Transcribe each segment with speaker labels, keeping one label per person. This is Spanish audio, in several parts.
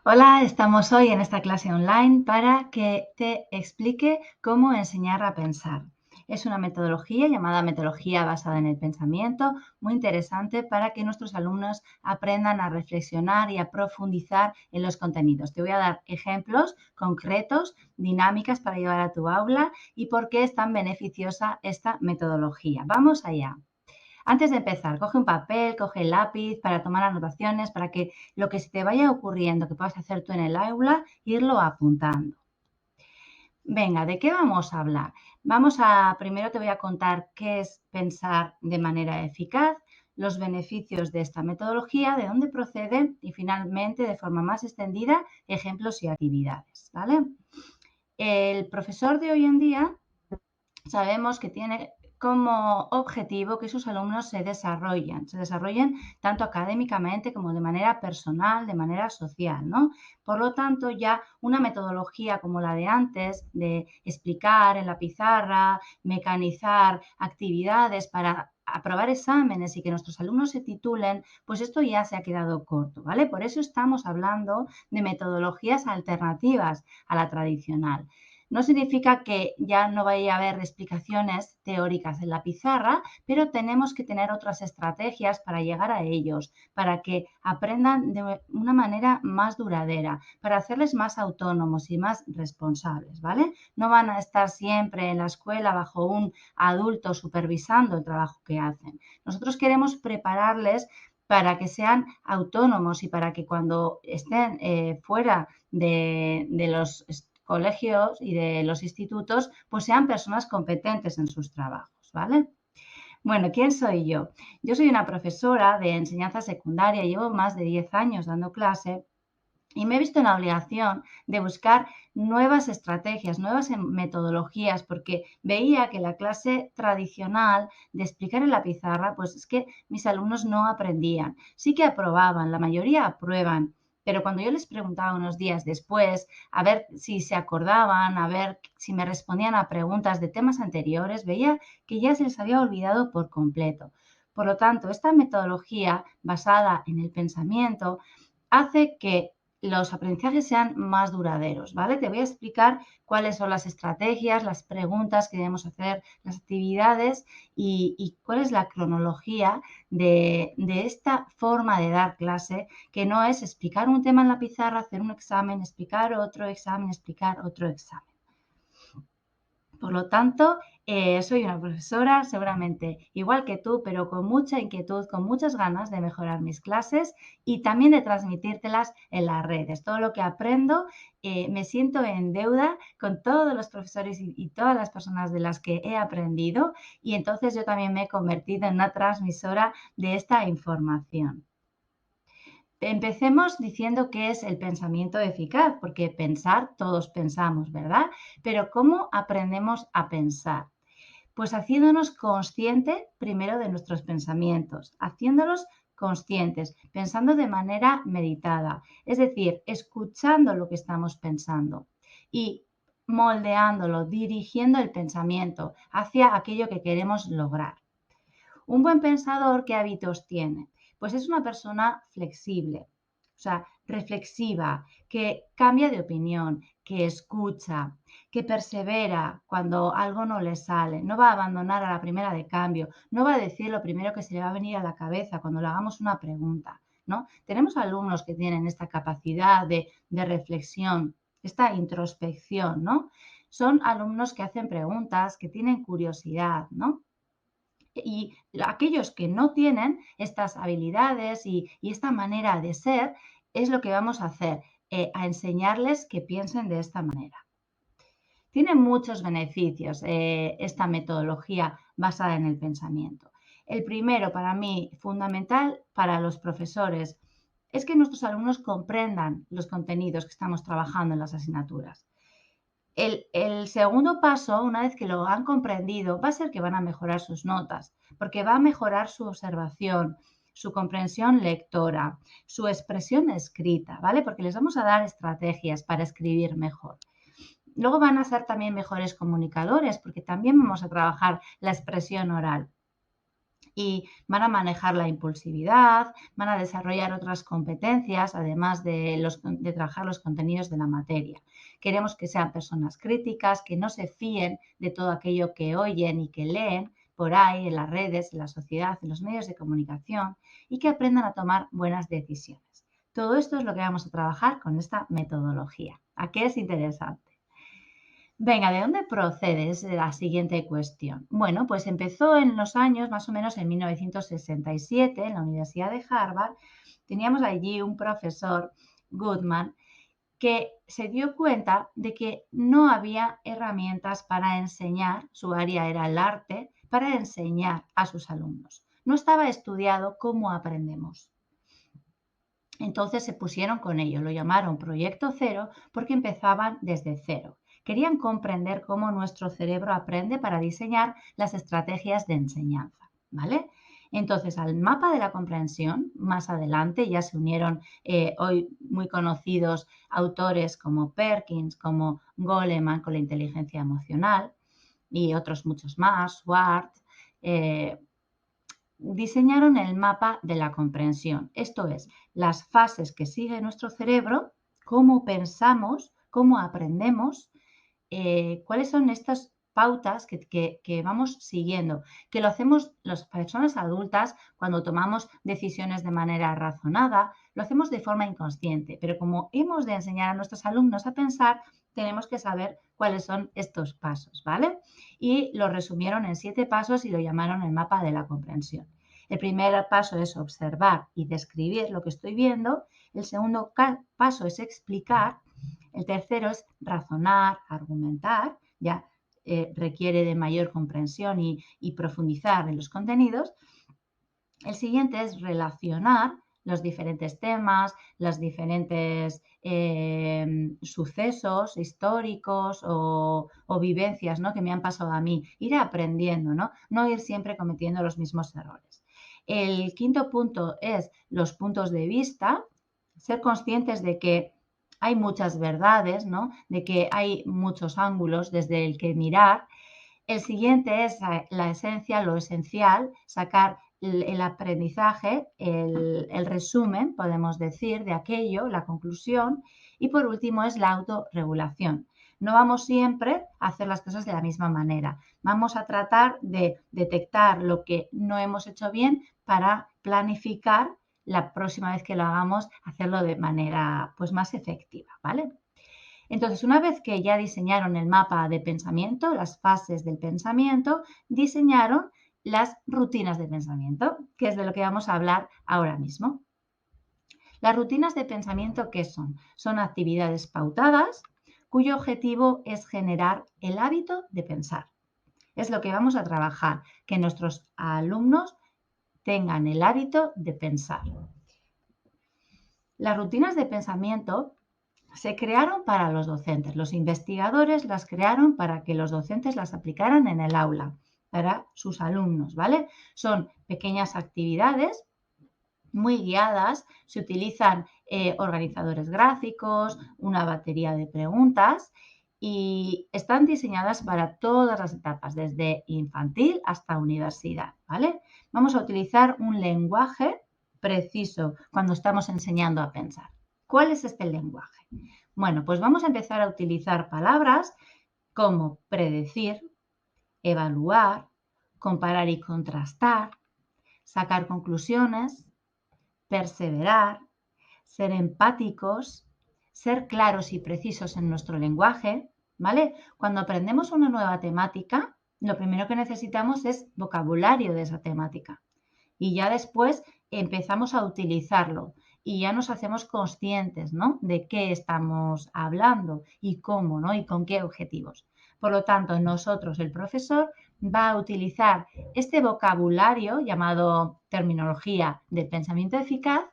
Speaker 1: Hola, estamos hoy en esta clase online para que te explique cómo enseñar a pensar. Es una metodología llamada metodología basada en el pensamiento, muy interesante para que nuestros alumnos aprendan a reflexionar y a profundizar en los contenidos. Te voy a dar ejemplos concretos, dinámicas para llevar a tu aula y por qué es tan beneficiosa esta metodología. Vamos allá. Antes de empezar, coge un papel, coge el lápiz para tomar anotaciones, para que lo que se te vaya ocurriendo, que puedas hacer tú en el aula, irlo apuntando. Venga, ¿de qué vamos a hablar? Primero te voy a contar qué es pensar de manera eficaz, los beneficios de esta metodología, de dónde procede y finalmente, de forma más extendida, ejemplos y actividades, ¿vale? El profesor de hoy en día sabemos que tiene como objetivo que sus alumnos se desarrollen tanto académicamente como de manera personal, de manera social, ¿no? Por lo tanto, ya una metodología como la de antes, de explicar en la pizarra, mecanizar actividades para aprobar exámenes y que nuestros alumnos se titulen, pues esto ya se ha quedado corto, ¿vale? Por eso estamos hablando de metodologías alternativas a la tradicional. No significa que ya no vaya a haber explicaciones teóricas en la pizarra, pero tenemos que tener otras estrategias para llegar a ellos, para que aprendan de una manera más duradera, para hacerles más autónomos y más responsables, ¿vale? No van a estar siempre en la escuela bajo un adulto supervisando el trabajo que hacen. Nosotros queremos prepararles para que sean autónomos y para que cuando estén fuera de los colegios y de los institutos, pues sean personas competentes en sus trabajos, ¿vale? Bueno, ¿quién soy yo? Yo soy una profesora de enseñanza secundaria, llevo más de 10 años dando clase y me he visto en la obligación de buscar nuevas estrategias, nuevas metodologías, porque veía que la clase tradicional de explicar en la pizarra, pues es que mis alumnos no aprendían. Sí que aprobaban, la mayoría aprueban, pero cuando yo les preguntaba unos días después, a ver si se acordaban, a ver si me respondían a preguntas de temas anteriores, veía que ya se les había olvidado por completo. Por lo tanto, esta metodología basada en el pensamiento hace que los aprendizajes sean más duraderos, ¿vale? Te voy a explicar cuáles son las estrategias, las preguntas que debemos hacer, las actividades y cuál es la cronología de esta forma de dar clase, que no es explicar un tema en la pizarra, hacer un examen, explicar otro examen, explicar otro examen. Por lo tanto, soy una profesora seguramente igual que tú, pero con mucha inquietud, con muchas ganas de mejorar mis clases y también de transmitírtelas en las redes. Todo lo que aprendo, me siento en deuda con todos los profesores y todas las personas de las que he aprendido y entonces yo también me he convertido en una transmisora de esta información. Empecemos diciendo qué es el pensamiento eficaz, porque pensar todos pensamos, ¿verdad? Pero ¿cómo aprendemos a pensar? Pues haciéndonos consciente primero de nuestros pensamientos, haciéndolos conscientes, pensando de manera meditada, es decir, escuchando lo que estamos pensando y moldeándolo, dirigiendo el pensamiento hacia aquello que queremos lograr. Un buen pensador, ¿qué hábitos tiene? Pues es una persona flexible, o sea, reflexiva, que cambia de opinión, que escucha, que persevera cuando algo no le sale, no va a abandonar a la primera de cambio, no va a decir lo primero que se le va a venir a la cabeza cuando le hagamos una pregunta, ¿no? Tenemos alumnos que tienen esta capacidad de reflexión, esta introspección, ¿no? Son alumnos que hacen preguntas, que tienen curiosidad, ¿no? Y aquellos que no tienen estas habilidades y esta manera de ser, es lo que vamos a hacer, a enseñarles que piensen de esta manera. Tiene muchos beneficios esta metodología basada en el pensamiento. El primero, para mí, fundamental para los profesores, es que nuestros alumnos comprendan los contenidos que estamos trabajando en las asignaturas. El segundo paso, una vez que lo han comprendido, va a ser que van a mejorar sus notas, porque va a mejorar su observación, su comprensión lectora, su expresión escrita, ¿vale? Porque les vamos a dar estrategias para escribir mejor. Luego van a ser también mejores comunicadores, porque también vamos a trabajar la expresión oral. y van a manejar la impulsividad, van a desarrollar otras competencias, además de trabajar los contenidos de la materia. Queremos que sean personas críticas, que no se fíen de todo aquello que oyen y que leen por ahí, en las redes, en la sociedad, en los medios de comunicación, y que aprendan a tomar buenas decisiones. Todo esto es lo que vamos a trabajar con esta metodología. ¿A qué es interesante? Venga, ¿de dónde procede? Es la siguiente cuestión. Bueno, pues empezó en los años, más o menos en 1967, en la Universidad de Harvard. Teníamos allí un profesor, Goodman, que se dio cuenta de que no había herramientas para enseñar, su área era el arte, para enseñar a sus alumnos. No estaba estudiado cómo aprendemos. Entonces se pusieron con ello, lo llamaron Proyecto Cero porque empezaban desde cero. Querían comprender cómo nuestro cerebro aprende para diseñar las estrategias de enseñanza, ¿vale? Entonces, al mapa de la comprensión, más adelante ya se unieron hoy muy conocidos autores como Perkins, como Goleman con la inteligencia emocional y otros muchos más, Schwartz, diseñaron el mapa de la comprensión, esto es, las fases que sigue nuestro cerebro, cómo pensamos, cómo aprendemos, cuáles son estas pautas que vamos siguiendo, que lo hacemos las personas adultas cuando tomamos decisiones de manera razonada, lo hacemos de forma inconsciente, pero como hemos de enseñar a nuestros alumnos a pensar, tenemos que saber cuáles son estos pasos, ¿vale? Y lo resumieron en 7 pasos y lo llamaron el mapa de la comprensión. El primer paso es observar y describir lo que estoy viendo. El segundo paso es explicar. El tercero es razonar, argumentar, ya requiere de mayor comprensión y profundizar en los contenidos. El siguiente es relacionar los diferentes temas, los diferentes sucesos históricos o vivencias, ¿no?, que me han pasado a mí. Ir aprendiendo, ¿no? No ir siempre cometiendo los mismos errores. El quinto punto es los puntos de vista, ser conscientes de que hay muchas verdades, ¿no?, de que hay muchos ángulos desde el que mirar. El siguiente es la esencia, lo esencial, sacar el aprendizaje, el resumen, podemos decir, de aquello, la conclusión. Y por último es la autorregulación. No vamos siempre a hacer las cosas de la misma manera. Vamos a tratar de detectar lo que no hemos hecho bien para planificar la próxima vez que lo hagamos, hacerlo de manera pues más efectiva, ¿vale? Entonces, una vez que ya diseñaron el mapa de pensamiento, las fases del pensamiento, diseñaron las rutinas de pensamiento, que es de lo que vamos a hablar ahora mismo. Las rutinas de pensamiento, ¿qué son? Son actividades pautadas cuyo objetivo es generar el hábito de pensar. Es lo que vamos a trabajar, que nuestros alumnos tengan el hábito de pensar. Las rutinas de pensamiento se crearon para los docentes. Los investigadores las crearon para que los docentes las aplicaran en el aula, para sus alumnos, ¿vale? Son pequeñas actividades muy guiadas, se utilizan organizadores gráficos, una batería de preguntas y están diseñadas para todas las etapas, desde infantil hasta universidad, ¿vale? Vamos a utilizar un lenguaje preciso cuando estamos enseñando a pensar. ¿Cuál es este lenguaje? Bueno, pues vamos a empezar a utilizar palabras como predecir, evaluar, comparar y contrastar, sacar conclusiones, perseverar, ser empáticos, ser claros y precisos en nuestro lenguaje, ¿vale? Cuando aprendemos una nueva temática, lo primero que necesitamos es vocabulario de esa temática y ya después empezamos a utilizarlo y ya nos hacemos conscientes, ¿no?, de qué estamos hablando y cómo, ¿no?, y con qué objetivos. Por lo tanto, nosotros, el profesor, va a utilizar este vocabulario llamado terminología del pensamiento eficaz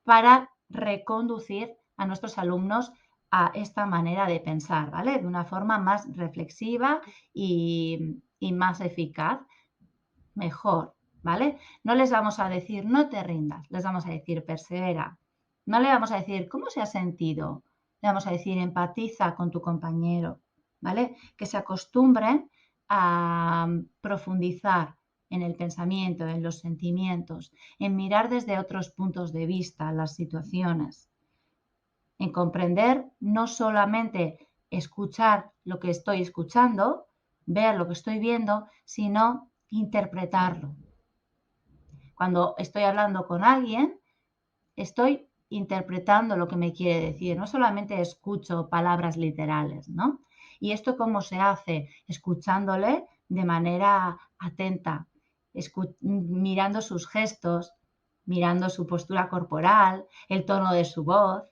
Speaker 1: para reconducir a nuestros alumnos a esta manera de pensar, ¿vale? De una forma más reflexiva y más eficaz, mejor, ¿vale? No les vamos a decir no te rindas, les vamos a decir persevera. No le vamos a decir cómo se ha sentido, le vamos a decir empatiza con tu compañero, ¿vale? Que se acostumbren a profundizar en el pensamiento, en los sentimientos, en mirar desde otros puntos de vista las situaciones, en comprender, no solamente escuchar lo que estoy escuchando, ver lo que estoy viendo, sino interpretarlo. Cuando estoy hablando con alguien, estoy interpretando lo que me quiere decir, no solamente escucho palabras literales, ¿no? ¿Y esto cómo se hace? Escuchándole de manera atenta, mirando sus gestos, mirando su postura corporal, el tono de su voz,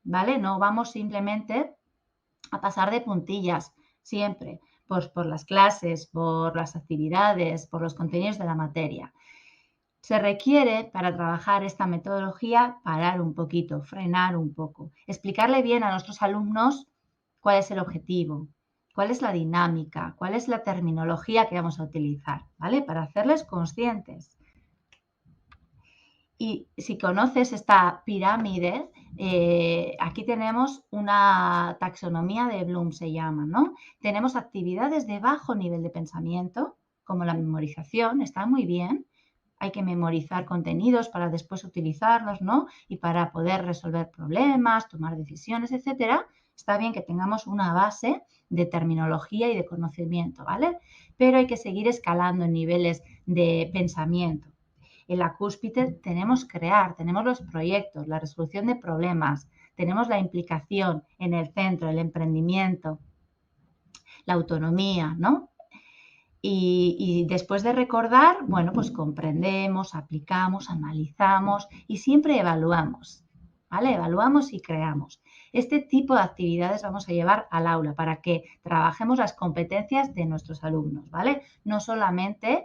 Speaker 1: ¿vale? No vamos simplemente a pasar de puntillas siempre, pues por las clases, por las actividades, por los contenidos de la materia. Se requiere, para trabajar esta metodología, parar un poquito, frenar un poco, explicarle bien a nuestros alumnos cuál es el objetivo, cuál es la dinámica, cuál es la terminología que vamos a utilizar, ¿vale? Para hacerles conscientes. Y si conoces esta pirámide, aquí tenemos una taxonomía de Bloom, se llama, ¿no? Tenemos actividades de bajo nivel de pensamiento, como la memorización, está muy bien. Hay que memorizar contenidos para después utilizarlos, ¿no? Y para poder resolver problemas, tomar decisiones, etcétera. Está bien que tengamos una base de terminología y de conocimiento, ¿vale? Pero hay que seguir escalando en niveles de pensamiento. En la cúspide tenemos crear, tenemos los proyectos, la resolución de problemas, tenemos la implicación en el centro, el emprendimiento, la autonomía, ¿no? Y después de recordar, bueno, pues comprendemos, aplicamos, analizamos y siempre evaluamos, ¿vale? Evaluamos y creamos. Este tipo de actividades vamos a llevar al aula para que trabajemos las competencias de nuestros alumnos, ¿vale? No solamente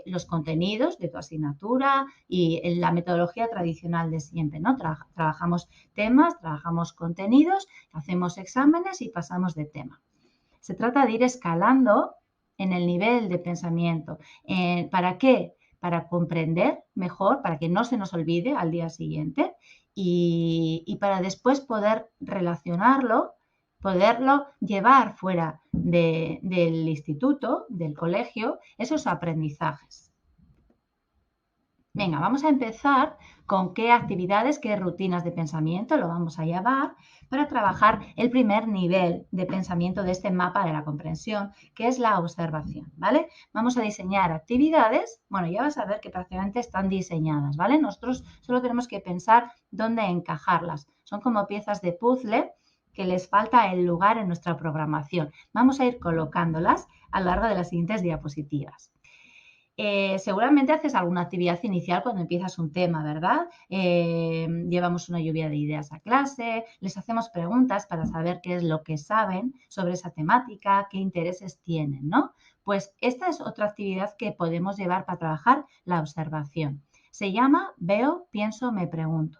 Speaker 1: los contenidos de tu asignatura y la metodología tradicional de siempre, ¿no? Trabajamos temas, trabajamos contenidos, hacemos exámenes y pasamos de tema. Se trata de ir escalando en el nivel de pensamiento. ¿Para qué? Para comprender mejor, para que no se nos olvide al día siguiente y para después poder relacionarlo, poderlo llevar fuera del instituto, del colegio, esos aprendizajes. Venga, vamos a empezar con qué actividades, qué rutinas de pensamiento lo vamos a llevar para trabajar el primer nivel de pensamiento de este mapa de la comprensión, que es la observación, ¿vale? Vamos a diseñar actividades, bueno, ya vas a ver que prácticamente están diseñadas, ¿vale? Nosotros solo tenemos que pensar dónde encajarlas. Son como piezas de puzzle que les falta el lugar en nuestra programación. Vamos a ir colocándolas a lo largo de las siguientes diapositivas. Seguramente haces alguna actividad inicial cuando empiezas un tema, ¿verdad? Llevamos una lluvia de ideas a clase, les hacemos preguntas para saber qué es lo que saben sobre esa temática, qué intereses tienen, ¿no? Pues esta es otra actividad que podemos llevar para trabajar la observación. Se llama Veo, pienso, me pregunto.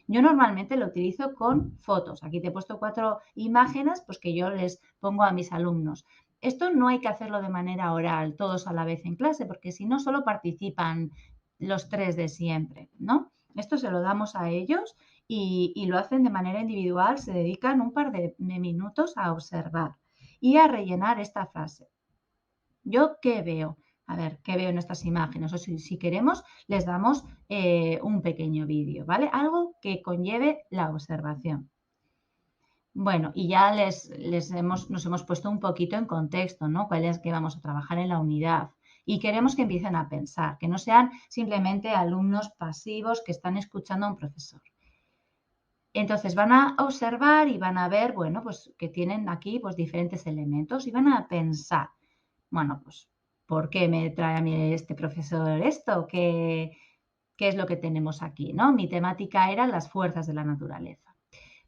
Speaker 1: Yo normalmente lo utilizo con fotos. Aquí te he puesto 4 imágenes pues que yo les pongo a mis alumnos. Esto no hay que hacerlo de manera oral, todos a la vez en clase, porque si no, solo participan los 3 de siempre, ¿no? Esto se lo damos a ellos y lo hacen de manera individual, se dedican un par de minutos a observar y a rellenar esta frase. ¿Yo qué veo? A ver, ¿qué veo en estas imágenes? O si queremos, les damos un pequeño vídeo, ¿vale? Algo que conlleve la observación. Bueno, y ya nos hemos puesto un poquito en contexto, ¿no? ¿Cuál es que vamos a trabajar en la unidad? Y queremos que empiecen a pensar, que no sean simplemente alumnos pasivos que están escuchando a un profesor. Entonces van a observar y van a ver, bueno, pues que tienen aquí pues diferentes elementos y van a pensar, bueno, pues, ¿por qué me trae a mí este profesor esto? ¿Qué es lo que tenemos aquí, no? Mi temática era las fuerzas de la naturaleza.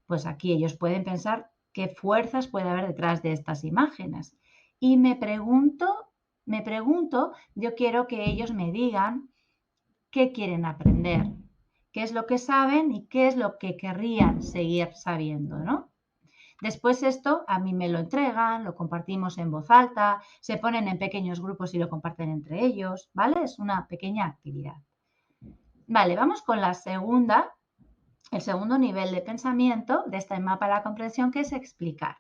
Speaker 1: Pues aquí ellos pueden pensar qué fuerzas puede haber detrás de estas imágenes. Y me pregunto, yo quiero que ellos me digan qué quieren aprender, qué es lo que saben y qué es lo que querrían seguir sabiendo, ¿no? Después esto a mí me lo entregan, lo compartimos en voz alta, se ponen en pequeños grupos y lo comparten entre ellos, ¿vale? Es una pequeña actividad. Vale, vamos con el segundo nivel de pensamiento de este mapa de la comprensión, que es explicar.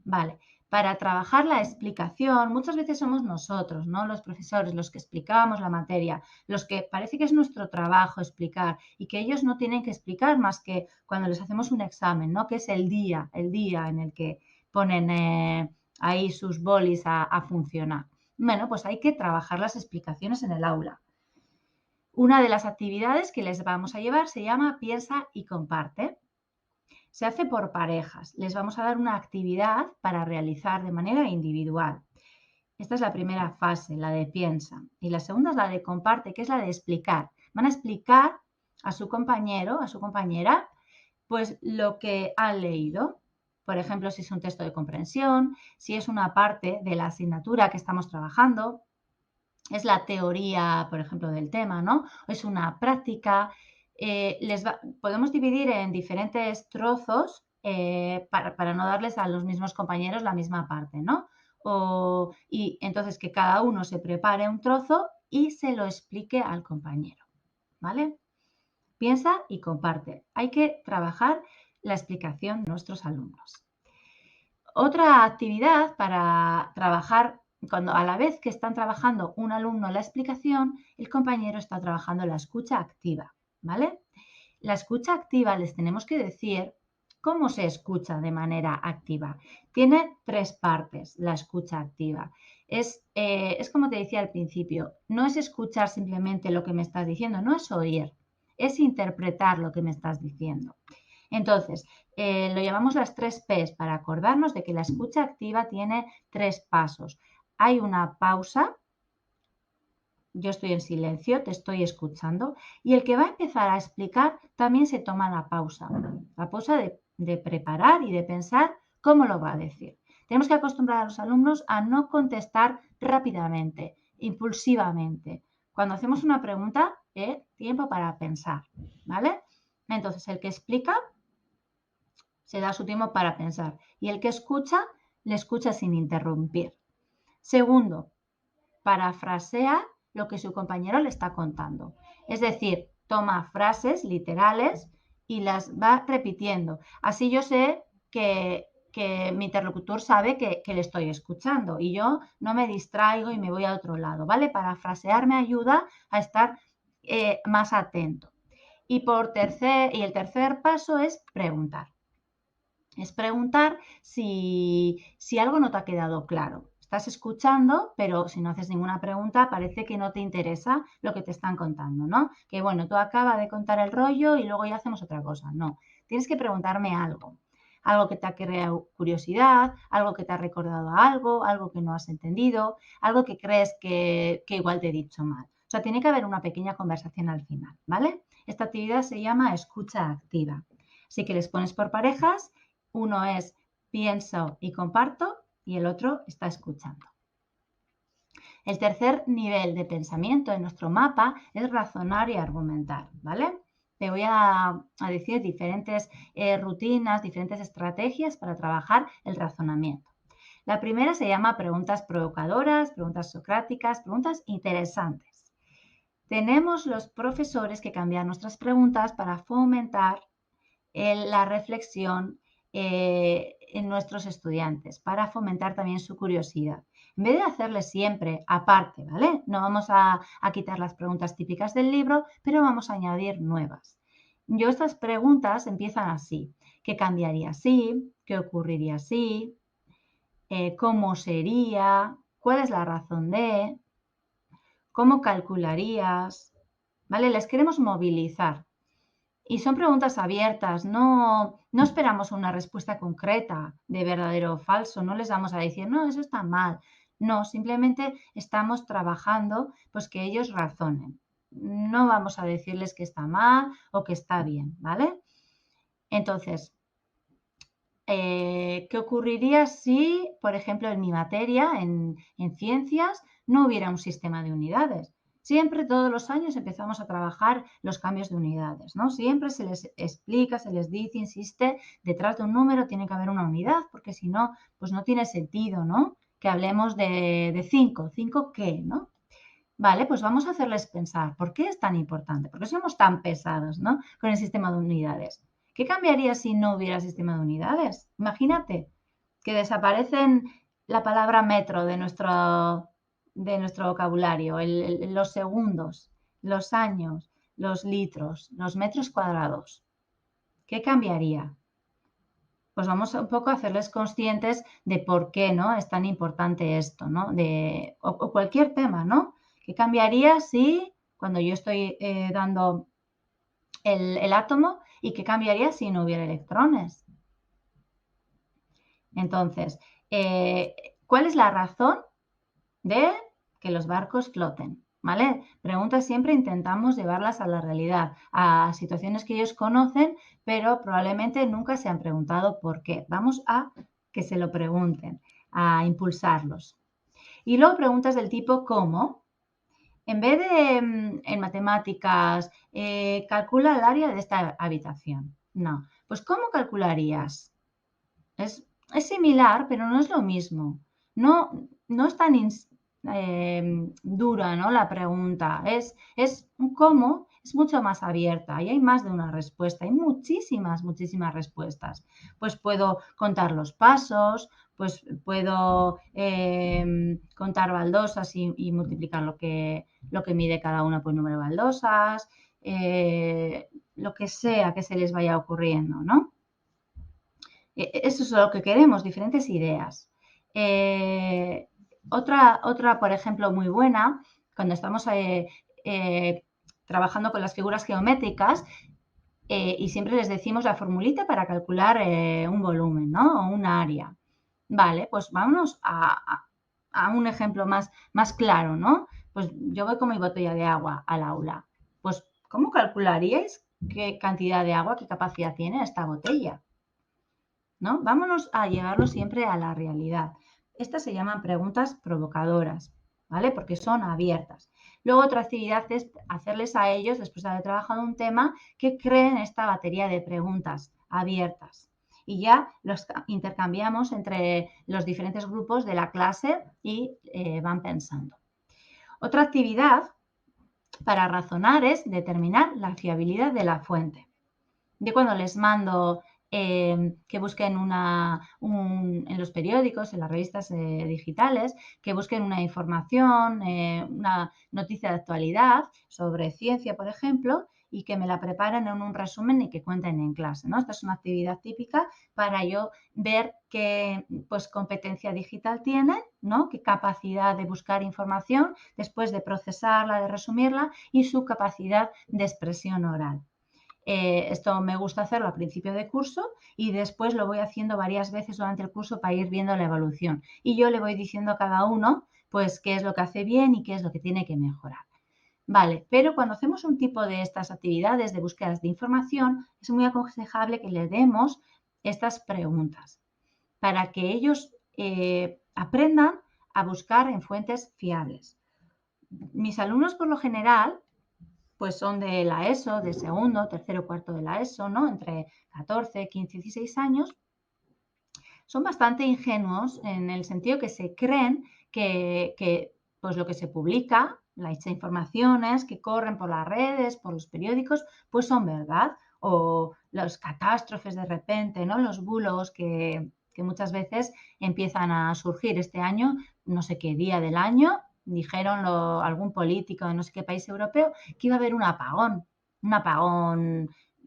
Speaker 1: Vale, para trabajar la explicación, muchas veces somos nosotros, ¿no? Los profesores, los que explicamos la materia, los que parece que es nuestro trabajo explicar y que ellos no tienen que explicar más que cuando les hacemos un examen, ¿no? Que es el día en el que ponen ahí sus bolis a funcionar. Bueno, pues hay que trabajar las explicaciones en el aula. Una de las actividades que les vamos a llevar se llama Piensa y comparte. Se hace por parejas. Les vamos a dar una actividad para realizar de manera individual. Esta es la primera fase, la de piensa. Y la segunda es la de comparte, que es la de explicar. Van a explicar a su compañero, a su compañera, pues lo que han leído. Por ejemplo, si es un texto de comprensión, si es una parte de la asignatura que estamos trabajando, es la teoría, por ejemplo, del tema, ¿no? O es una práctica. Podemos dividir en diferentes trozos para no darles a los mismos compañeros la misma parte, ¿no? Y entonces que cada uno se prepare un trozo y se lo explique al compañero, ¿vale? Piensa y comparte. Hay que trabajar la explicación de nuestros alumnos. Otra actividad para trabajar, cuando a la vez que están trabajando un alumno la explicación, el compañero está trabajando la escucha activa, ¿vale? La escucha activa les tenemos que decir cómo se escucha de manera activa. Tiene 3 partes la escucha activa. Es como te decía al principio, no es escuchar simplemente lo que me estás diciendo, no es oír, es interpretar lo que me estás diciendo. Entonces, lo llamamos las 3 P's para acordarnos de que la escucha activa tiene 3 pasos. Hay una pausa, yo estoy en silencio, te estoy escuchando, y el que va a empezar a explicar también se toma la pausa de preparar y de pensar cómo lo va a decir. Tenemos que acostumbrar a los alumnos a no contestar rápidamente, impulsivamente. Cuando hacemos una pregunta, tiempo para pensar, ¿vale? Entonces, el que explica se da su tiempo para pensar y el que escucha, le escucha sin interrumpir. Segundo, parafrasea lo que su compañero le está contando. Es decir, toma frases literales y las va repitiendo. Así yo sé que mi interlocutor sabe que le estoy escuchando y yo no me distraigo y me voy a otro lado, ¿vale? Parafrasear me ayuda a estar más atento. Y el tercer paso es preguntar. Es preguntar si algo no te ha quedado claro. Estás escuchando, pero si no haces ninguna pregunta, parece que no te interesa lo que te están contando, ¿no? Que bueno, tú acabas de contar el rollo y luego ya hacemos otra cosa. No, tienes que preguntarme algo. Algo que te ha creado curiosidad, algo que te ha recordado algo que no has entendido, algo que crees que igual te he dicho mal. O sea, tiene que haber una pequeña conversación al final, ¿vale? Esta actividad se llama escucha activa. Así que les pones por parejas. Uno es pienso y comparto y el otro está escuchando. El tercer nivel de pensamiento en nuestro mapa es razonar y argumentar, ¿vale? Te voy a decir diferentes rutinas, diferentes estrategias para trabajar el razonamiento. La primera se llama preguntas provocadoras, preguntas socráticas, preguntas interesantes. Tenemos los profesores que cambiar nuestras preguntas para fomentar la reflexión en nuestros estudiantes, para fomentar también su curiosidad. En vez de hacerles siempre aparte, ¿vale? No vamos a quitar las preguntas típicas del libro, pero vamos a añadir nuevas. Yo estas preguntas empiezan así. ¿Qué cambiaría si? ¿Qué ocurriría si? ¿Cómo sería? ¿Cuál es la razón de? ¿Cómo calcularías? ¿Vale? Les queremos movilizar. Y son preguntas abiertas, no esperamos una respuesta concreta de verdadero o falso, no les vamos a decir, no, eso está mal. No, simplemente estamos trabajando pues que ellos razonen. No vamos a decirles que está mal o que está bien, ¿vale? Entonces, ¿qué ocurriría si, por ejemplo, en mi materia, en ciencias, no hubiera un sistema de unidades? Siempre, todos los años, empezamos a trabajar los cambios de unidades, ¿no? Siempre se les explica, se les dice, insiste, detrás de un número tiene que haber una unidad, porque si no, pues no tiene sentido, ¿no? Que hablemos de 5. ¿5 qué, no? Vale, pues vamos a hacerles pensar, ¿por qué es tan importante? ¿Por qué somos tan pesados, ¿no? Con el sistema de unidades. ¿Qué cambiaría si no hubiera sistema de unidades? Imagínate que desaparecen la palabra metro de nuestro vocabulario, los segundos, los años, los litros, los metros cuadrados. ¿Qué cambiaría? Pues vamos un poco a hacerles conscientes de por qué, ¿no? Es tan importante esto, ¿no? O cualquier tema, ¿no? ¿Qué cambiaría si cuando yo estoy dando el átomo y qué cambiaría si no hubiera electrones? Entonces, ¿cuál es la razón de que los barcos floten? ¿Vale? Preguntas siempre intentamos llevarlas a la realidad, a situaciones que ellos conocen, pero probablemente nunca se han preguntado por qué. Vamos a que se lo pregunten, a impulsarlos. Y luego preguntas del tipo ¿cómo? En vez de en matemáticas, calcula el área de esta habitación. No, pues ¿cómo calcularías? Es similar, pero no es lo mismo. No es tan dura, ¿no? La pregunta. Es un cómo, es mucho más abierta y hay más de una respuesta. Hay muchísimas respuestas. Pues puedo contar los pasos, pues puedo contar baldosas y multiplicar lo que mide cada una por número de baldosas, lo que sea que se les vaya ocurriendo, ¿no? Eso es lo que queremos, diferentes ideas. Otra, por ejemplo, muy buena, cuando estamos trabajando con las figuras geométricas y siempre les decimos la formulita para calcular un volumen, ¿no? O un área. Vale, pues vámonos a un ejemplo más claro, ¿no? Pues yo voy con mi botella de agua al aula. Pues, ¿cómo calcularíais qué cantidad de agua, qué capacidad tiene esta botella? ¿No? Vámonos a llevarlo siempre a la realidad. Estas se llaman preguntas provocadoras, ¿vale? Porque son abiertas. Luego otra actividad es hacerles a ellos, después de haber trabajado un tema, que creen esta batería de preguntas abiertas. Y ya los intercambiamos entre los diferentes grupos de la clase y van pensando. Otra actividad para razonar es determinar la fiabilidad de la fuente. Yo cuando les mando que busquen en los periódicos, en las revistas digitales, que busquen una información, una noticia de actualidad sobre ciencia, por ejemplo, y que me la preparen en un resumen y que cuenten en clase, ¿no? Esta es una actividad típica para yo ver qué pues, competencia digital tienen, ¿no? Qué capacidad de buscar información después de procesarla, de resumirla y su capacidad de expresión oral. Esto me gusta hacerlo al principio de curso y después lo voy haciendo varias veces durante el curso para ir viendo la evolución. Y yo le voy diciendo a cada uno, pues, qué es lo que hace bien y qué es lo que tiene que mejorar. Vale, pero cuando hacemos un tipo de estas actividades de búsquedas de información, es muy aconsejable que les demos estas preguntas para que ellos aprendan a buscar en fuentes fiables. Mis alumnos, por lo general, pues son de la ESO, de segundo, tercero, cuarto de la ESO, ¿no? Entre 14, 15, 16 años, son bastante ingenuos en el sentido que se creen que pues lo que se publica, las informaciones que corren por las redes, por los periódicos, pues son verdad. O las catástrofes de repente, ¿no? Los bulos que muchas veces empiezan a surgir este año, no sé qué día del año, dijeron algún político de no sé qué país europeo que iba a haber un apagón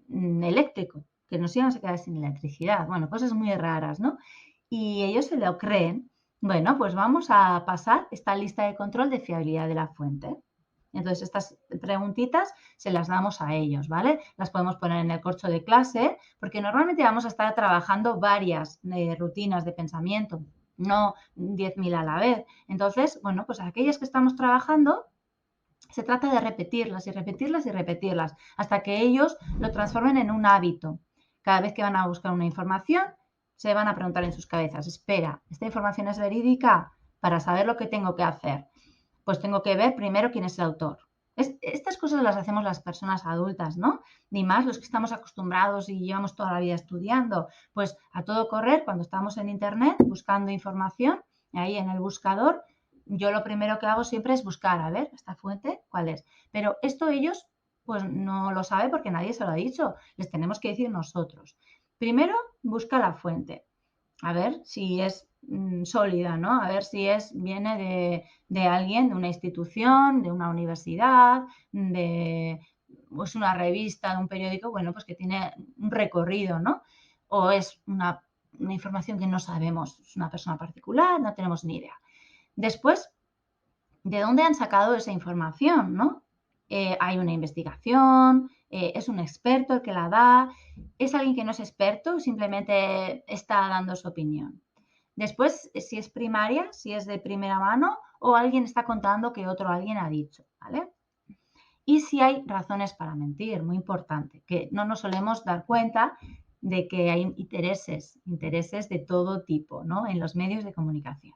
Speaker 1: eléctrico, que nos íbamos a quedar sin electricidad. Bueno, cosas muy raras, ¿no? Y ellos se lo creen. Bueno, pues vamos a pasar esta lista de control de fiabilidad de la fuente. Entonces, estas preguntitas se las damos a ellos, ¿vale? Las podemos poner en el corcho de clase, porque normalmente vamos a estar trabajando varias rutinas de pensamiento, no 10.000 a la vez. Entonces, bueno, pues aquellas que estamos trabajando, se trata de repetirlas y repetirlas y repetirlas hasta que ellos lo transformen en un hábito. Cada vez que van a buscar una información, se van a preguntar en sus cabezas, espera, ¿esta información es verídica? Para saber lo que tengo que hacer, pues tengo que ver primero quién es el autor. Estas cosas las hacemos las personas adultas, ¿no? Ni más los que estamos acostumbrados y llevamos toda la vida estudiando, pues a todo correr, cuando estamos en Internet buscando información, ahí en el buscador, yo lo primero que hago siempre es buscar, a ver, esta fuente, ¿cuál es? Pero esto ellos pues no lo saben porque nadie se lo ha dicho, les tenemos que decir nosotros. Primero, busca la fuente. a ver si es sólida, ¿no? A ver si viene de alguien, de una institución, de una universidad, de pues una revista, de un periódico, bueno, pues que tiene un recorrido, ¿no? O es una información que no sabemos, es una persona particular, no tenemos ni idea. Después, ¿de dónde han sacado esa información, no? Hay una investigación, es un experto el que la da, es alguien que no es experto, simplemente está dando su opinión. Después, si es primaria, si es de primera mano o alguien está contando que otro alguien ha dicho, ¿vale? Y si hay razones para mentir, muy importante, que no nos solemos dar cuenta de que hay intereses de todo tipo, ¿no? En los medios de comunicación.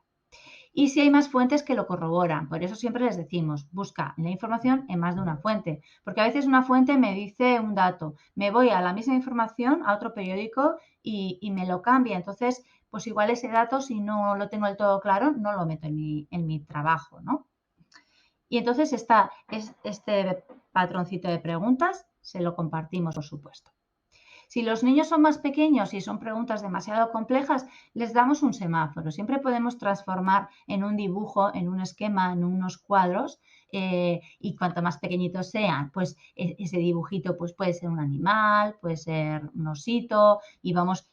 Speaker 1: Y si hay más fuentes que lo corroboran. Por eso siempre les decimos, busca la información en más de una fuente. Porque a veces una fuente me dice un dato, me voy a la misma información, a otro periódico y me lo cambia. Entonces, pues igual ese dato, si no lo tengo del todo claro, no lo meto en mi trabajo, ¿no? Y entonces este patroncito de preguntas se lo compartimos, por supuesto. Si los niños son más pequeños y son preguntas demasiado complejas, les damos un semáforo. Siempre podemos transformar en un dibujo, en un esquema, en unos cuadros, y cuanto más pequeñitos sean, pues ese dibujito pues, puede ser un animal, puede ser un osito, y vamos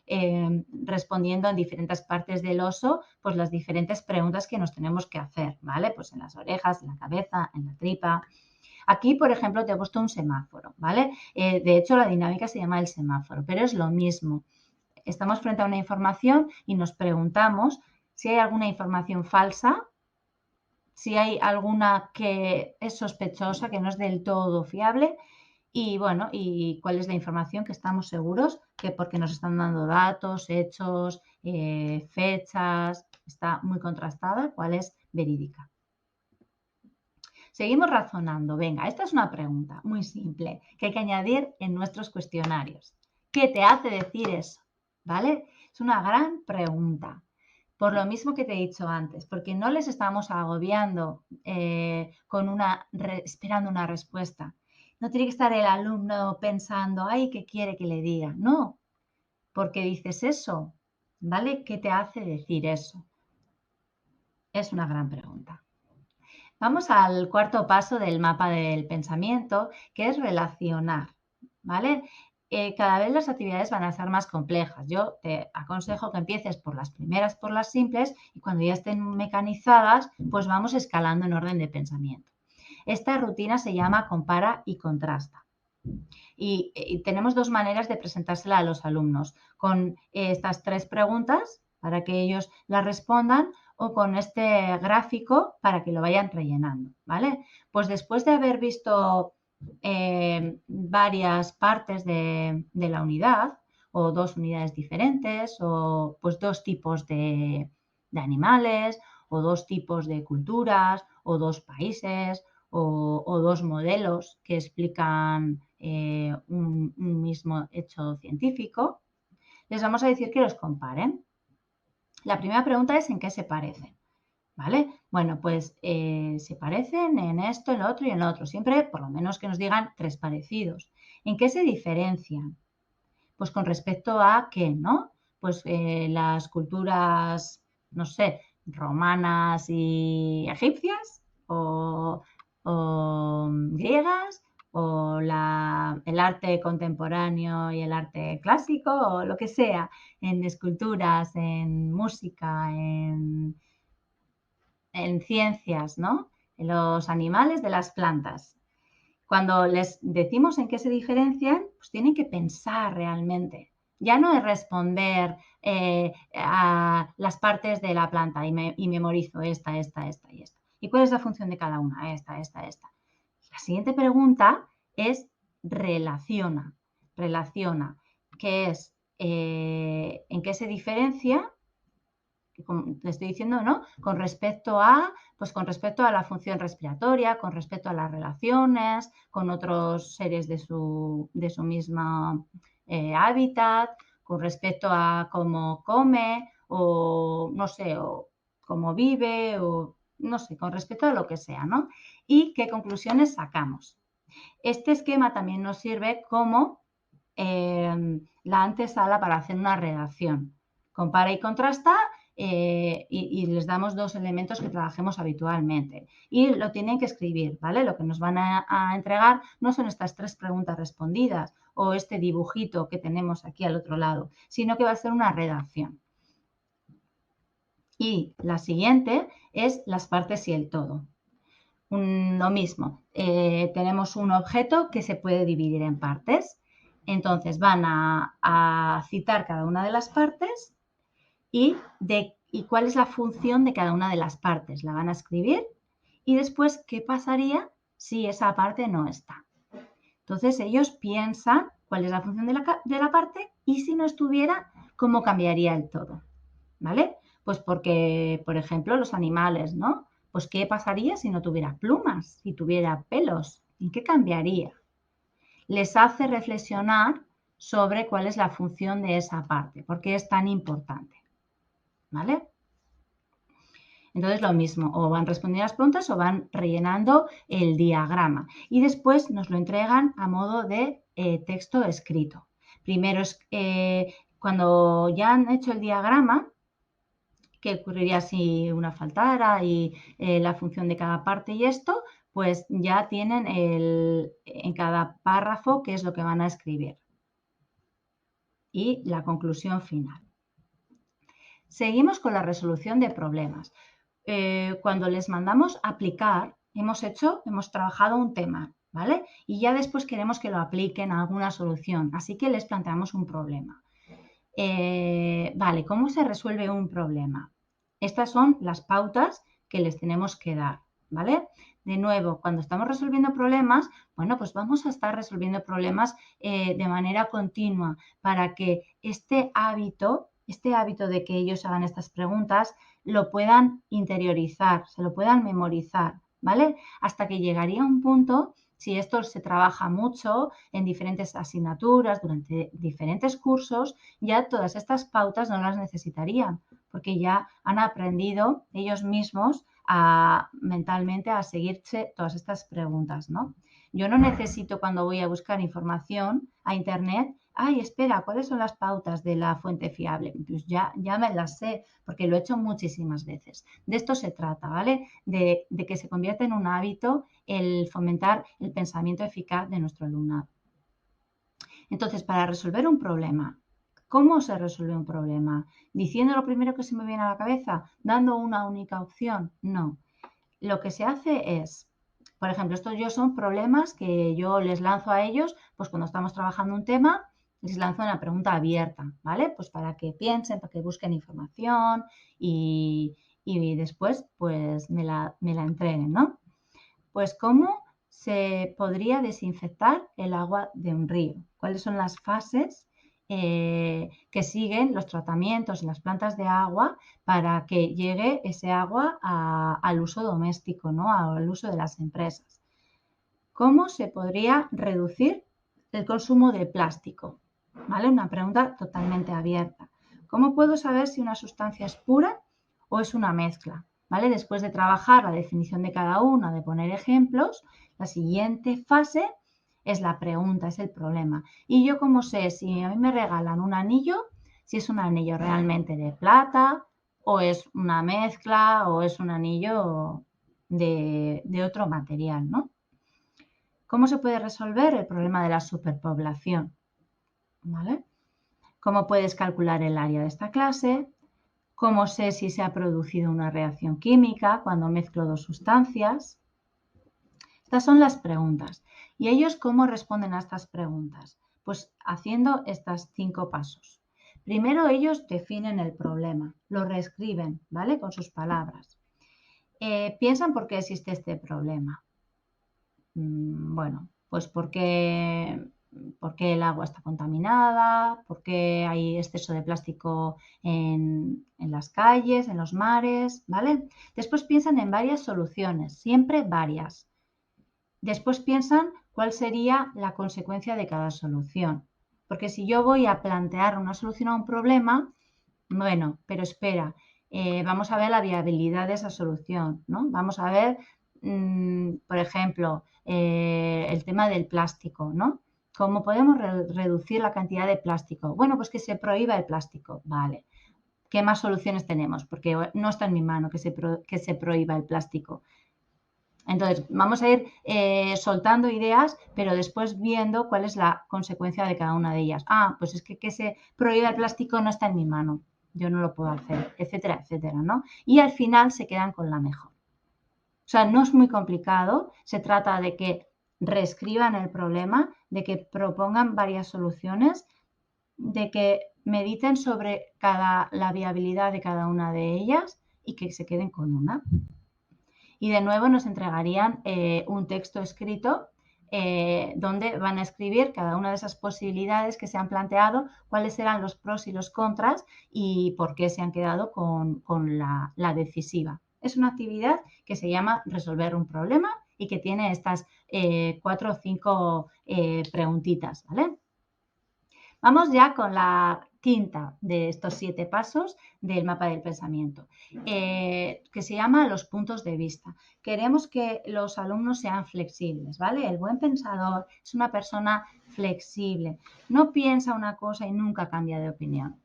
Speaker 1: respondiendo en diferentes partes del oso pues las diferentes preguntas que nos tenemos que hacer, ¿vale? Pues en las orejas, en la cabeza, en la tripa. Aquí, por ejemplo, te he puesto un semáforo, ¿vale? De hecho, la dinámica se llama el semáforo, pero es lo mismo. Estamos frente a una información y nos preguntamos si hay alguna información falsa, si hay alguna que es sospechosa, que no es del todo fiable, y bueno, y cuál es la información que estamos seguros que porque nos están dando datos, hechos, fechas, está muy contrastada, cuál es verídica. Seguimos razonando. Venga, esta es una pregunta muy simple que hay que añadir en nuestros cuestionarios. ¿Qué te hace decir eso? ¿Vale? Es una gran pregunta. Por lo mismo que te he dicho antes, porque no les estamos agobiando esperando una respuesta. No tiene que estar el alumno pensando, ay, ¿qué quiere que le diga? No, porque dices eso, ¿vale? ¿Qué te hace decir eso? Es una gran pregunta. Vamos al cuarto paso del mapa del pensamiento, que es relacionar, ¿vale? Cada vez las actividades van a ser más complejas. Yo te aconsejo que empieces por las primeras, por las simples, y cuando ya estén mecanizadas, pues vamos escalando en orden de pensamiento. Esta rutina se llama compara y contrasta. Y tenemos dos maneras de presentársela a los alumnos, con estas tres preguntas para que ellos las respondan o con este gráfico para que lo vayan rellenando, ¿vale? Pues después de haber visto varias partes de la unidad o dos unidades diferentes o pues dos tipos de animales o dos tipos de culturas o dos países o dos modelos que explican un mismo hecho científico, les vamos a decir que los comparen. La primera pregunta es ¿en qué se parecen? ¿Vale? Bueno, pues se parecen en esto, en lo otro y en lo otro. Siempre, por lo menos que nos digan tres parecidos. ¿En qué se diferencian? Pues con respecto a qué, ¿no? Pues las culturas, no sé, romanas y egipcias o griegas o el arte contemporáneo y el arte clásico o lo que sea, en esculturas, en música, en ciencias, ¿no? En los animales de las plantas. Cuando les decimos en qué se diferencian, pues tienen que pensar realmente. Ya no es responder a las partes de la planta y memorizo esta y esta. ¿Y cuál es la función de cada una? Esta. La siguiente pregunta es relaciona. Relaciona, que es en qué se diferencia como te estoy diciendo, ¿no? Pues con respecto a la función respiratoria, con respecto a las relaciones, con otros seres de su misma hábitat, con respecto a cómo come o, no sé, o cómo vive o, no sé, con respecto a lo que sea, ¿no? Y qué conclusiones sacamos. Este esquema también nos sirve como la antesala para hacer una redacción compara y contrasta y les damos 2 elementos que trabajemos habitualmente. Y lo tienen que escribir, ¿vale? Lo que nos van a entregar no son estas 3 preguntas respondidas o este dibujito que tenemos aquí al otro lado, sino que va a ser una redacción. Y la siguiente es las partes y el todo. Lo mismo, tenemos un objeto que se puede dividir en partes. Entonces van a citar cada una de las partes y cuál es la función de cada una de las partes. La van a escribir y después qué pasaría si esa parte no está. Entonces ellos piensan cuál es la función de la parte y si no estuviera, cómo cambiaría el todo. ¿Vale? Pues porque, por ejemplo, los animales, ¿no? Pues ¿qué pasaría si no tuviera plumas, si tuviera pelos? ¿En qué cambiaría? Les hace reflexionar sobre cuál es la función de esa parte, por qué es tan importante. ¿Vale? Entonces lo mismo, o van respondiendo las preguntas o van rellenando el diagrama y después nos lo entregan a modo de texto escrito. Primero es cuando ya han hecho el diagrama, qué ocurriría si una faltara y la función de cada parte y esto, pues ya tienen en cada párrafo qué es lo que van a escribir y la conclusión final. Seguimos con la resolución de problemas. Cuando les mandamos aplicar, hemos trabajado un tema, ¿vale? Y ya después queremos que lo apliquen a alguna solución, así que les planteamos un problema. Vale, ¿cómo se resuelve un problema? Estas son las pautas que les tenemos que dar, ¿vale? De nuevo, cuando estamos resolviendo problemas, bueno, pues vamos a estar resolviendo problemas de manera continua para que este hábito de que ellos hagan estas preguntas, lo puedan interiorizar, se lo puedan memorizar, ¿vale? Hasta que llegaría un punto, si esto se trabaja mucho en diferentes asignaturas, durante diferentes cursos, ya todas estas pautas no las necesitarían, porque ya han aprendido ellos mismos mentalmente a seguirse todas estas preguntas, ¿no? Yo no necesito cuando voy a buscar información a internet, ay, espera, ¿cuáles son las pautas de la fuente fiable? Pues ya me las sé, porque lo he hecho muchísimas veces. De esto se trata, ¿vale? De que se convierta en un hábito el fomentar el pensamiento eficaz de nuestro alumnado. Entonces, para resolver un problema, ¿cómo se resuelve un problema? ¿Diciendo lo primero que se me viene a la cabeza? ¿Dando una única opción? No. Lo que se hace es, por ejemplo, estos son problemas que yo les lanzo a ellos, pues cuando estamos trabajando un tema, les lanzo una pregunta abierta, ¿vale? Pues para que piensen, para que busquen información y después pues me la entreguen, ¿no? Pues ¿cómo se podría desinfectar el agua de un río? ¿Cuáles son las fases que siguen los tratamientos en las plantas de agua para que llegue ese agua al uso doméstico, ¿no? Al uso de las empresas? ¿Cómo se podría reducir el consumo de plástico? ¿Vale? Una pregunta totalmente abierta. ¿Cómo puedo saber si una sustancia es pura o es una mezcla? ¿Vale? Después de trabajar la definición de cada una, de poner ejemplos, la siguiente fase es la pregunta, es el problema. ¿Y yo cómo sé si a mí me regalan un anillo, si es un anillo realmente de plata o es una mezcla o es un anillo de otro material, ¿no? ¿Cómo se puede resolver el problema de la superpoblación? ¿Vale? ¿Cómo puedes calcular el área de esta clase? ¿Cómo sé si se ha producido una reacción química cuando mezclo dos sustancias? Estas son las preguntas. ¿Y ellos cómo responden a estas preguntas? Pues haciendo estos 5 pasos. Primero ellos definen el problema, lo reescriben, ¿vale? Con sus palabras. Piensan por qué existe este problema. Bueno, pues porque el agua está contaminada, porque hay exceso de plástico en las calles, en los mares, ¿vale? Después piensan en varias soluciones, siempre varias. Después piensan cuál sería la consecuencia de cada solución. Porque si yo voy a plantear una solución a un problema, bueno, pero espera, vamos a ver la viabilidad de esa solución, ¿no? Vamos a ver, por ejemplo, el tema del plástico, ¿no? ¿Cómo podemos reducir la cantidad de plástico? Bueno, pues que se prohíba el plástico, vale. ¿qué más soluciones tenemos? Porque no está en mi mano que se prohíba el plástico. Entonces, vamos a ir soltando ideas, pero después viendo cuál es la consecuencia de cada una de ellas. Ah, pues es que se prohíba el plástico no está en mi mano, yo no lo puedo hacer, etcétera, etcétera, ¿no? Y al final se quedan con la mejor. O sea, no es muy complicado, se trata de que reescriban el problema, de que propongan varias soluciones, de que mediten sobre la viabilidad de cada una de ellas y que se queden con una. Y de nuevo nos entregarían un texto escrito donde van a escribir cada una de esas posibilidades que se han planteado, cuáles serán los pros y los contras y por qué se han quedado con la decisiva. Es una actividad que se llama resolver un problema y que tiene estas 4 o 5 preguntitas, ¿vale? Vamos ya con la quinta de estos 7 pasos del mapa del pensamiento, que se llama los puntos de vista. Queremos que los alumnos sean flexibles, ¿vale? El buen pensador es una persona flexible, no piensa una cosa y nunca cambia de opinión.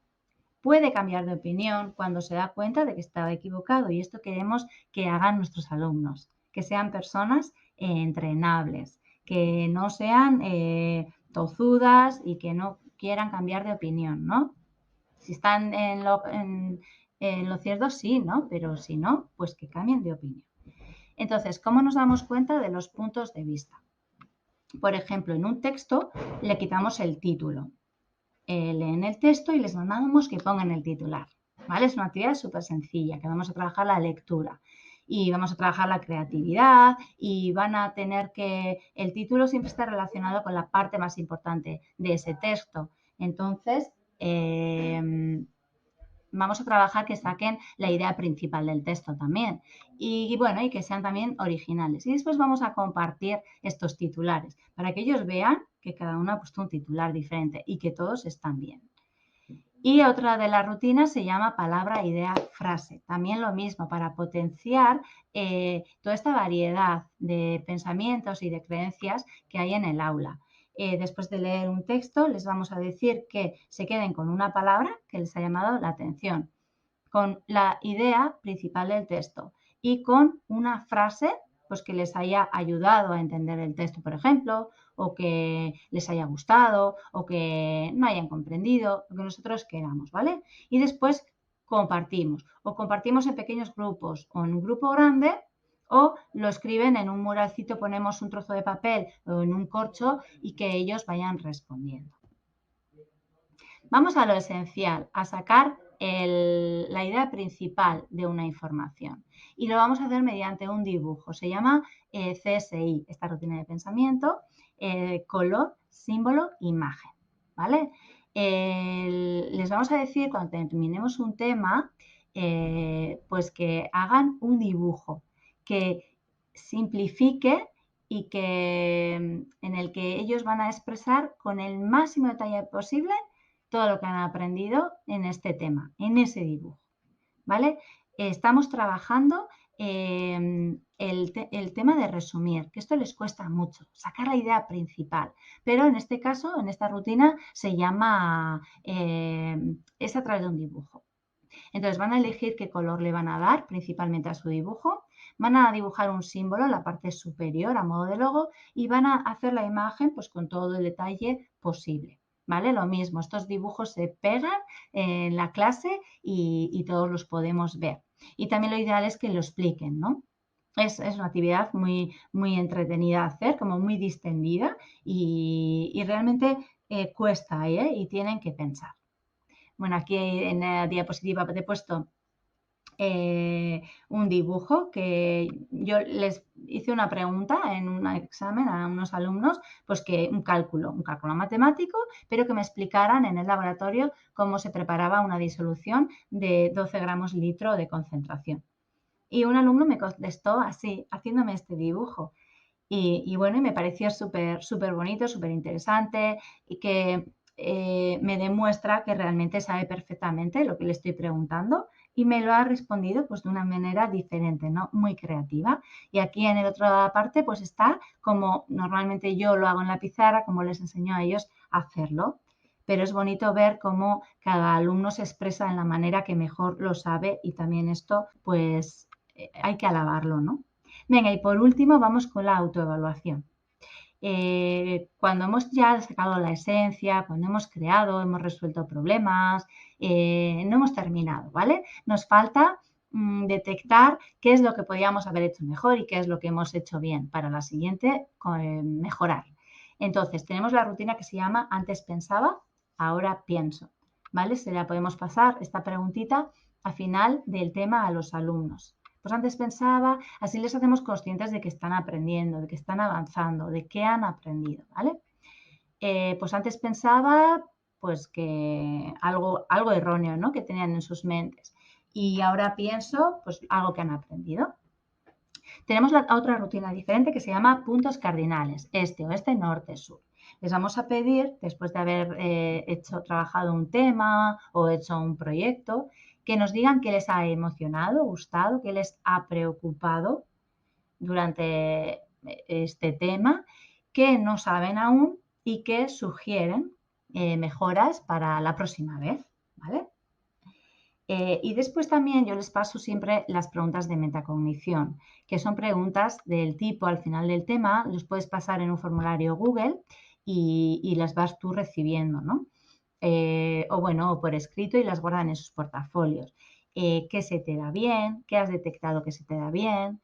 Speaker 1: Puede cambiar de opinión cuando se da cuenta de que estaba equivocado y esto queremos que hagan nuestros alumnos, que sean personas entrenables, que no sean tozudas y que no quieran cambiar de opinión, ¿no? Si están en lo cierto, sí, ¿no? Pero si no, pues que cambien de opinión. Entonces, ¿cómo nos damos cuenta de los puntos de vista? Por ejemplo, en un texto le quitamos el título. Leen el texto y les mandamos que pongan el titular, ¿vale? Es una actividad súper sencilla, que vamos a trabajar la lectura y vamos a trabajar la creatividad y van a tener que, el título siempre está relacionado con la parte más importante de ese texto. Entonces, vamos a trabajar que saquen la idea principal del texto también y bueno, y que sean también originales. Y después vamos a compartir estos titulares para que ellos vean que cada uno ha puesto un titular diferente y que todos están bien. Y otra de las rutinas se llama palabra, idea, frase. También lo mismo, para potenciar toda esta variedad de pensamientos y de creencias que hay en el aula. Después de leer un texto, les vamos a decir que se queden con una palabra que les ha llamado la atención, con la idea principal del texto y con una frase pues que les haya ayudado a entender el texto, por ejemplo, o que les haya gustado, o que no hayan comprendido, lo que nosotros queramos, ¿vale? Y después compartimos, o compartimos en pequeños grupos, o en un grupo grande, o lo escriben en un muralcito, ponemos un trozo de papel o en un corcho y que ellos vayan respondiendo. Vamos a lo esencial, a sacar la idea principal de una información y lo vamos a hacer mediante un dibujo. Se llama CSI, esta rutina de pensamiento, color, símbolo, imagen, ¿vale? Les vamos a decir cuando terminemos un tema, pues que hagan un dibujo que simplifique y que en el que ellos van a expresar con el máximo detalle posible todo lo que han aprendido en este tema, en ese dibujo, ¿vale? Estamos trabajando el tema de resumir, que esto les cuesta mucho, sacar la idea principal, pero en este caso, en esta rutina, se llama, es a través de un dibujo. Entonces van a elegir qué color le van a dar principalmente a su dibujo, van a dibujar un símbolo en la parte superior a modo de logo y van a hacer la imagen pues con todo el detalle posible. ¿Vale? Lo mismo, estos dibujos se pegan en la clase y todos los podemos ver. Y también lo ideal es que lo expliquen, ¿no? Es una actividad muy, muy entretenida de hacer, como muy distendida y realmente cuesta y tienen que pensar. Bueno, aquí en la diapositiva te he puesto un dibujo que yo les hice una pregunta en un examen a unos alumnos, pues que un cálculo matemático, pero que me explicaran en el laboratorio cómo se preparaba una disolución de 12 gramos litro de concentración. Y un alumno me contestó así, haciéndome este dibujo. Y bueno, y me pareció súper bonito, súper interesante y que me demuestra que realmente sabe perfectamente lo que le estoy preguntando y me lo ha respondido pues de una manera diferente, ¿no? Muy creativa. Y aquí en la otra parte pues está como normalmente yo lo hago en la pizarra, como les enseño a ellos a hacerlo. pero es bonito ver cómo cada alumno se expresa en la manera que mejor lo sabe y también esto pues hay que alabarlo, ¿no? Venga, y por último vamos con la autoevaluación. Cuando hemos ya sacado la esencia, cuando hemos creado, hemos resuelto problemas, no hemos terminado, ¿vale? Nos falta detectar qué es lo que podíamos haber hecho mejor y qué es lo que hemos hecho bien para la siguiente mejorar. Entonces, tenemos la rutina que se llama antes pensaba, ahora pienso, ¿vale? Se la podemos pasar esta preguntita al final del tema a los alumnos. Pues antes pensaba, así les hacemos conscientes de que están aprendiendo, de que están avanzando, de qué han aprendido, ¿vale? Pues antes pensaba pues que algo erróneo, ¿no? Que tenían en sus mentes. Y ahora pienso pues algo que han aprendido. Tenemos otra rutina diferente que se llama puntos cardinales, este, oeste, norte, sur. Les vamos a pedir, después de haber trabajado un tema o hecho un proyecto, que nos digan qué les ha emocionado, gustado, qué les ha preocupado durante este tema, qué no saben aún y qué sugieren mejoras para la próxima vez, ¿vale? Y después también yo les paso siempre las preguntas de metacognición, que son preguntas del tipo, al final del tema, los puedes pasar en un formulario Google y las vas tú recibiendo, ¿no? O bueno, o por escrito y las guardan en sus portafolios. ¿Qué se te da bien? ¿Qué has detectado que se te da bien?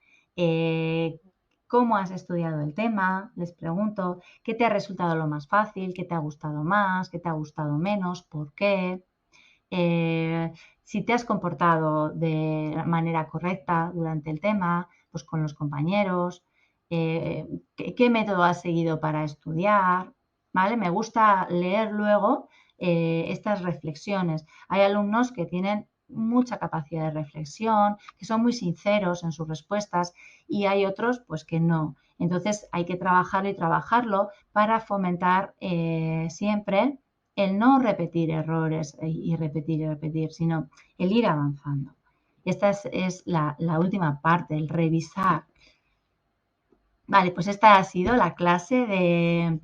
Speaker 1: ¿Cómo has estudiado el tema? Les pregunto, ¿qué te ha resultado lo más fácil? ¿Qué te ha gustado más? ¿Qué te ha gustado menos? ¿Por qué? Si te has comportado de manera correcta durante el tema, pues con los compañeros, qué método has seguido para estudiar, ¿vale? Me gusta leer luego estas reflexiones. Hay alumnos que tienen mucha capacidad de reflexión, que son muy sinceros en sus respuestas y hay otros pues que no. Entonces hay que trabajarlo y trabajarlo para fomentar siempre el no repetir errores y repetir, sino el ir avanzando. Esta es la última parte, el revisar. Vale, pues esta ha sido la clase de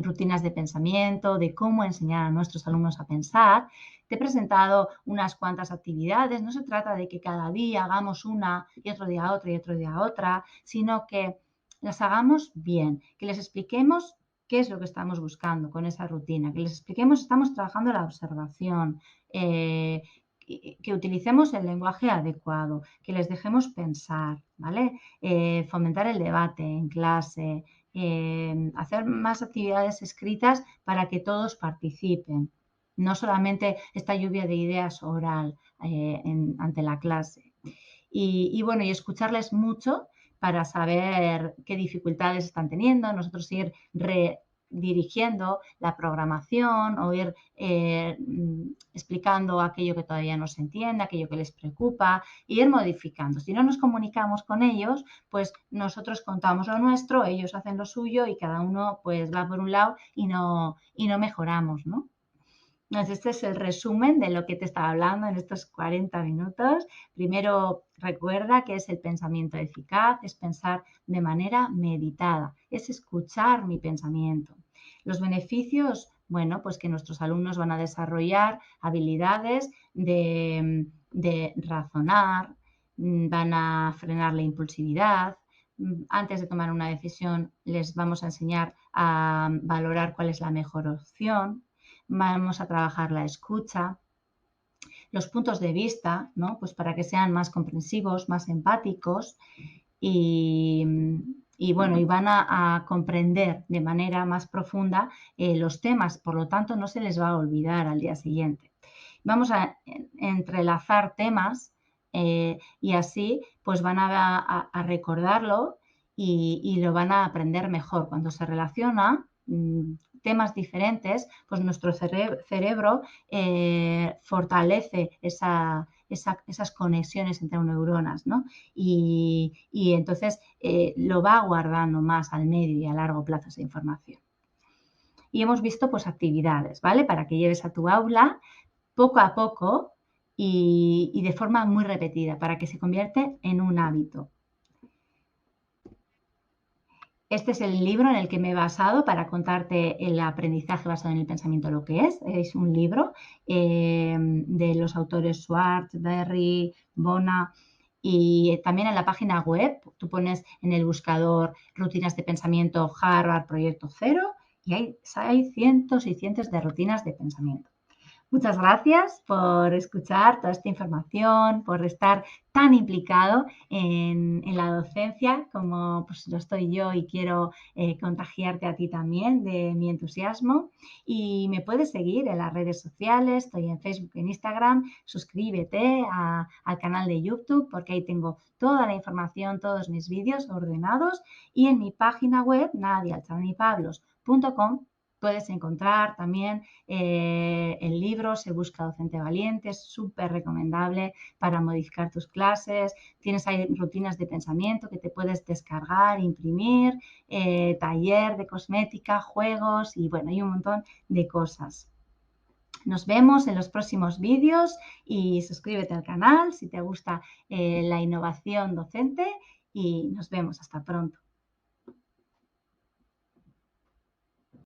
Speaker 1: rutinas de pensamiento, de cómo enseñar a nuestros alumnos a pensar. Te he presentado unas cuantas actividades. No se trata de que cada día hagamos una y otro día otra y otro día otra, sino que las hagamos bien, que les expliquemos qué es lo que estamos buscando con esa rutina, que les expliquemos, estamos trabajando la observación, que utilicemos el lenguaje adecuado, que les dejemos pensar, ¿vale? Fomentar el debate en clase, hacer más actividades escritas para que todos participen, no solamente esta lluvia de ideas oral ante la clase. Bueno, y escucharles mucho para saber qué dificultades están teniendo, nosotros ir dirigiendo la programación o ir explicando aquello que todavía no se entiende, aquello que les preocupa, e ir modificando. Si no nos comunicamos con ellos, pues nosotros contamos lo nuestro, ellos hacen lo suyo y cada uno pues va por un lado y no mejoramos, ¿no? Entonces, este es el resumen de lo que te estaba hablando en estos 40 minutos. Primero, recuerda que es el pensamiento eficaz, es pensar de manera meditada, es escuchar mi pensamiento. Los beneficios, bueno, pues que nuestros alumnos van a desarrollar habilidades de razonar, van a frenar la impulsividad. Antes de tomar una decisión, les vamos a enseñar a valorar cuál es la mejor opción. Vamos a trabajar la escucha, los puntos de vista, ¿no? Pues para que sean más comprensivos, más empáticos y, bueno, y van a comprender de manera más profunda los temas, por lo tanto no se les va a olvidar al día siguiente. Vamos a entrelazar temas y así pues van a recordarlo y lo van a aprender mejor. Cuando se relaciona temas diferentes, pues nuestro cerebro fortalece esas conexiones entre neuronas, ¿no? Y entonces lo va guardando más al medio y a largo plazo esa información. Y hemos visto pues actividades, ¿vale? Para que lleves a tu aula poco a poco y de forma muy repetida, para que se convierte en un hábito. Este es el libro en el que me he basado para contarte el aprendizaje basado en el pensamiento, lo que es. Es un libro de los autores Schwartz, Berry, Bona. Y también en la página web, tú pones en el buscador rutinas de pensamiento Harvard Proyecto Cero y hay cientos y cientos de rutinas de pensamiento. Muchas gracias por escuchar toda esta información, por estar tan implicado en la docencia como pues, lo estoy yo y quiero contagiarte a ti también de mi entusiasmo. Y me puedes seguir en las redes sociales, estoy en Facebook, en Instagram, suscríbete al canal de YouTube porque ahí tengo toda la información, todos mis vídeos ordenados y en mi página web nadialchanipablos.com puedes encontrar también el libro Se busca docente valiente, es súper recomendable para modificar tus clases. Tienes ahí rutinas de pensamiento que te puedes descargar, imprimir, taller de cosmética, juegos y bueno, hay un montón de cosas. Nos vemos en los próximos vídeos y suscríbete al canal si te gusta la innovación docente y nos vemos hasta pronto.